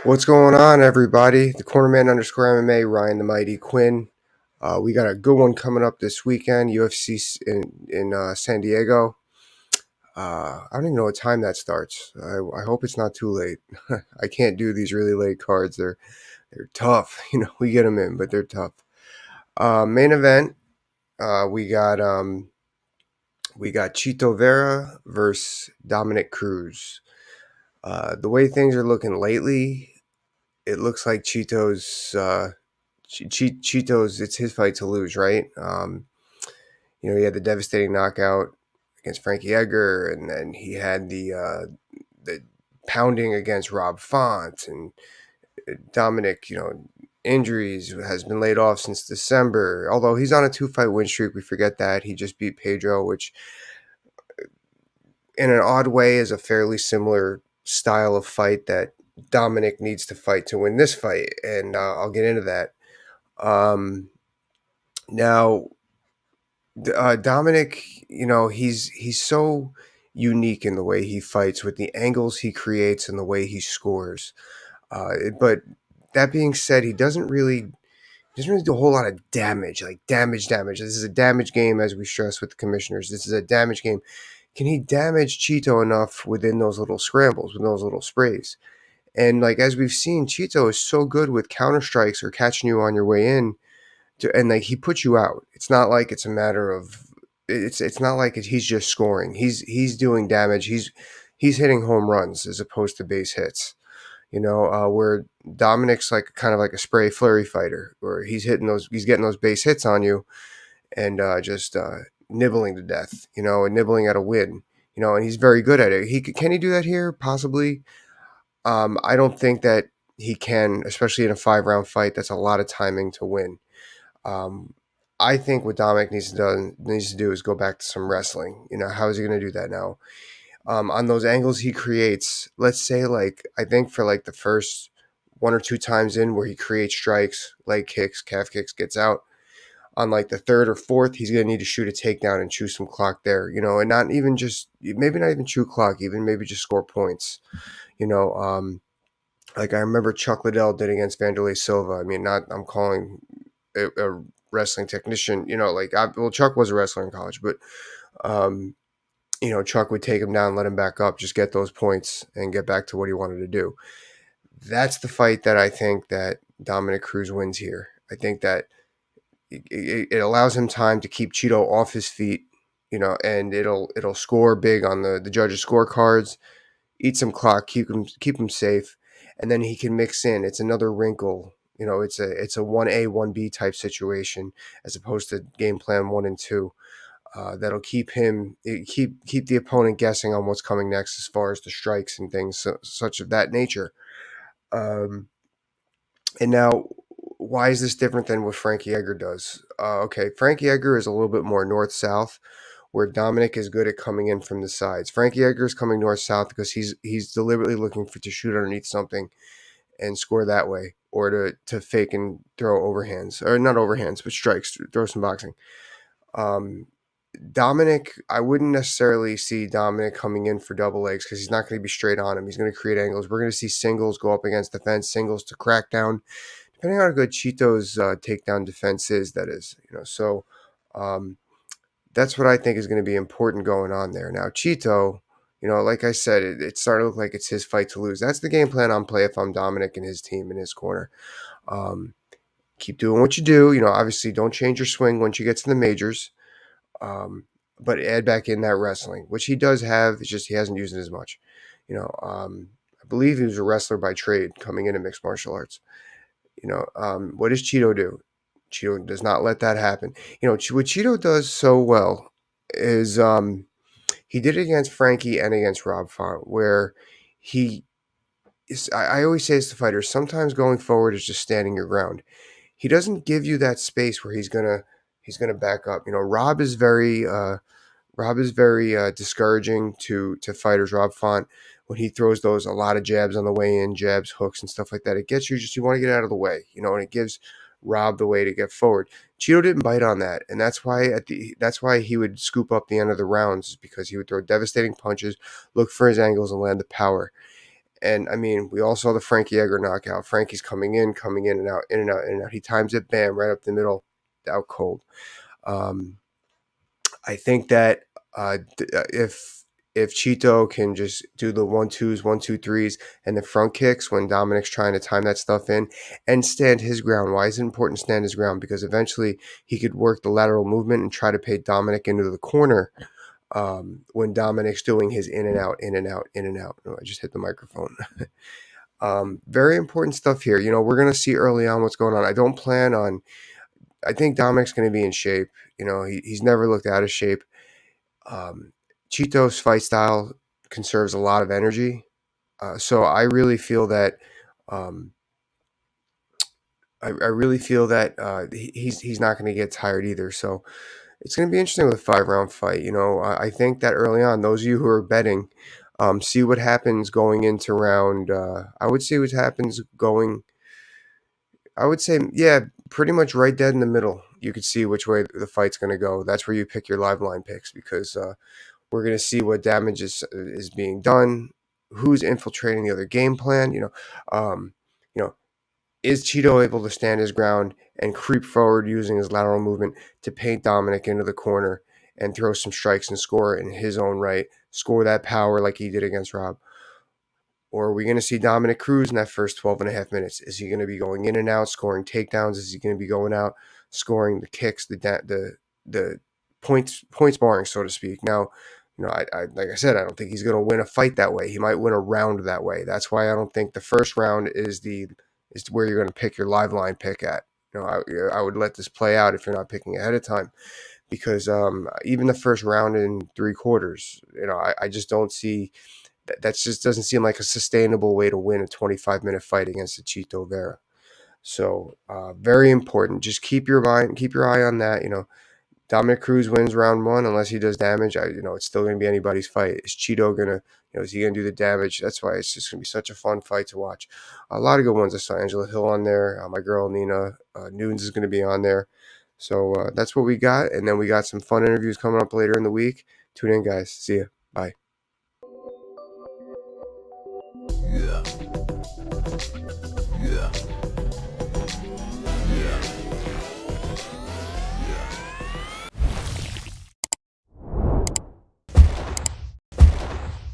What's going on, everybody? The Cornerman _MMA, Ryan the Mighty Quinn. We got a good one coming up this weekend, UFC in San Diego. I don't even know what time that starts. I hope it's not too late. I can't do these really late cards. They're tough. We get them in, but they're tough. Main event. We got Chito Vera versus Dominick Cruz. The way things are looking lately, it looks like Cheeto's, it's his fight to lose, right? He had the devastating knockout against Frankie Edgar, and then he had the pounding against Rob Font, and Dominic, injuries, has been laid off since December. Although he's on a 2-fight win streak, we forget that he just beat Pedro, which in an odd way is a fairly similar style of fight that Dominic needs to fight to win this fight, and I'll get into that. Now, Dominic, he's so unique in the way he fights, with the angles he creates and the way he scores. But that being said, he doesn't really do a whole lot of damage, like damage. This is a damage game, as we stress with the commissioners. This is a damage game. Can he damage Chito enough within those little scrambles, with those little sprays? And like as we've seen, Chito is so good with counter strikes or catching you on your way in, and like he puts you out. It's not like it's a matter of it's not like he's just scoring. He's doing damage. He's hitting home runs as opposed to base hits. Where Dominic's like kind of like a spray flurry fighter, where he's getting those base hits on you, and just nibbling to death. And nibbling at a win. And he's very good at it. Can he do that here? Possibly. I don't think that he can, especially in a 5-round fight. That's a lot of timing to win. Um, I think what Dominic needs to do is go back to some wrestling. How is he going to do that now? On those angles he creates, let's say, like, I think for like the first one or two times in where he creates strikes, leg kicks, calf kicks, gets out. On like the third or fourth, he's going to need to shoot a takedown and chew some clock there, and not even just, maybe not even chew clock, even maybe just score points, you know. Like I remember Chuck Liddell did against Vanderlei Silva. I mean, I'm calling a wrestling technician, Chuck was a wrestler in college, but um, Chuck would take him down, let him back up, just get those points and get back to what he wanted to do. That's the fight that I think that Dominick Cruz wins here. I think that it allows him time to keep Chito off his feet, and it'll score big on the judges' scorecards, eat some clock, keep him safe, and then he can mix in. It's another wrinkle. It's a 1A 1B type situation as opposed to game plan 1 and 2. That'll keep the opponent guessing on what's coming next as far as the strikes and things such of that nature. And now, why is this different than what Frankie Edgar does? Okay, Frankie Edgar is a little bit more north-south, where Dominic is good at coming in from the sides. Frankie Edgar is coming north-south because he's deliberately looking to shoot underneath something and score that way, or to fake and throw overhands, or not overhands, but strikes, throw some boxing. Dominic, I wouldn't necessarily see Dominic coming in for double legs because he's not going to be straight on him. He's going to create angles. We're going to see singles go up against the fence, singles to crack down, depending on how good Chito's takedown defense is. That is, so that's what I think is going to be important going on there. Now, Chito, like I said, it started to look like it's his fight to lose. That's the game plan on play if I'm Dominic and his team in his corner. Keep doing what you do. Obviously, don't change your swing once you get to the majors. But add back in that wrestling, which he does have. It's just he hasn't used it as much. I believe he was a wrestler by trade coming into mixed martial arts. What does Chito do? Chito does not let that happen. What Chito does so well is he did it against Frankie and against Rob Font, where he is. I always say this to fighters: sometimes going forward is just standing your ground. He doesn't give you that space where he's gonna back up. Rob is very discouraging to fighters. Rob Font, when he throws a lot of jabs on the way in, jabs, hooks, and stuff like that, it gets you want to get out of the way, and it gives Rob the way to get forward. Chito didn't bite on that, and that's why he would scoop up the end of the rounds, because he would throw devastating punches, look for his angles, and land the power. And I mean, we all saw the Frankie Edgar knockout. Frankie's coming in and out, in and out, in and out. He times it, bam, right up the middle, out cold. Um, I think that if Chito can just do the 1-2s, 1-2-3s, and the front kicks when Dominic's trying to time that stuff in and stand his ground. Why is it important to stand his ground? Because eventually he could work the lateral movement and try to pay Dominic into the corner when Dominic's doing his in and out, in and out, in and out. Oh, I just hit the microphone. Very important stuff here. We're going to see early on what's going on. I don't plan on. I think Dominic's going to be in shape. He's never looked out of shape. Chito's fight style conserves a lot of energy. So I really feel that. I really feel that he's not going to get tired either. So it's going to be interesting with a 5-round fight. I think that early on, those of you who are betting, see what happens going into round. I would see what happens going. I would say, yeah, pretty much right dead in the middle. You could see which way the fight's going to go. That's where you pick your live line picks because we're going to see what damage is being done, who's infiltrating the other game plan. Um, you know, is Cheeto able to stand his ground and creep forward using his lateral movement to paint Dominic into the corner and throw some strikes and score in his own right, score that power like he did against Rob? Or are we going to see Dominick Cruz in that first 12 and a half minutes? Is he going to be going in and out, scoring takedowns? Is he going to be going out, scoring the kicks, the points barring, so to speak? Now, I like I said, I don't think he's going to win a fight that way. He might win a round that way. That's why I don't think the first round is where you're going to pick your live line pick at. I would let this play out if you're not picking ahead of time because even the first round in 3/4, I just don't see that just doesn't seem like a sustainable way to win a 25-minute fight against a Chito Vera. So very important. Just keep your eye on that. Dominick Cruz wins round 1 unless he does damage. It's still going to be anybody's fight. Is Chito gonna, is he gonna do the damage? That's why it's just going to be such a fun fight to watch. A lot of good ones. I saw Angela Hill on there. My girl Nina Nunes is going to be on there. So that's what we got, and then we got some fun interviews coming up later in the week. Tune in, guys. See ya. Bye.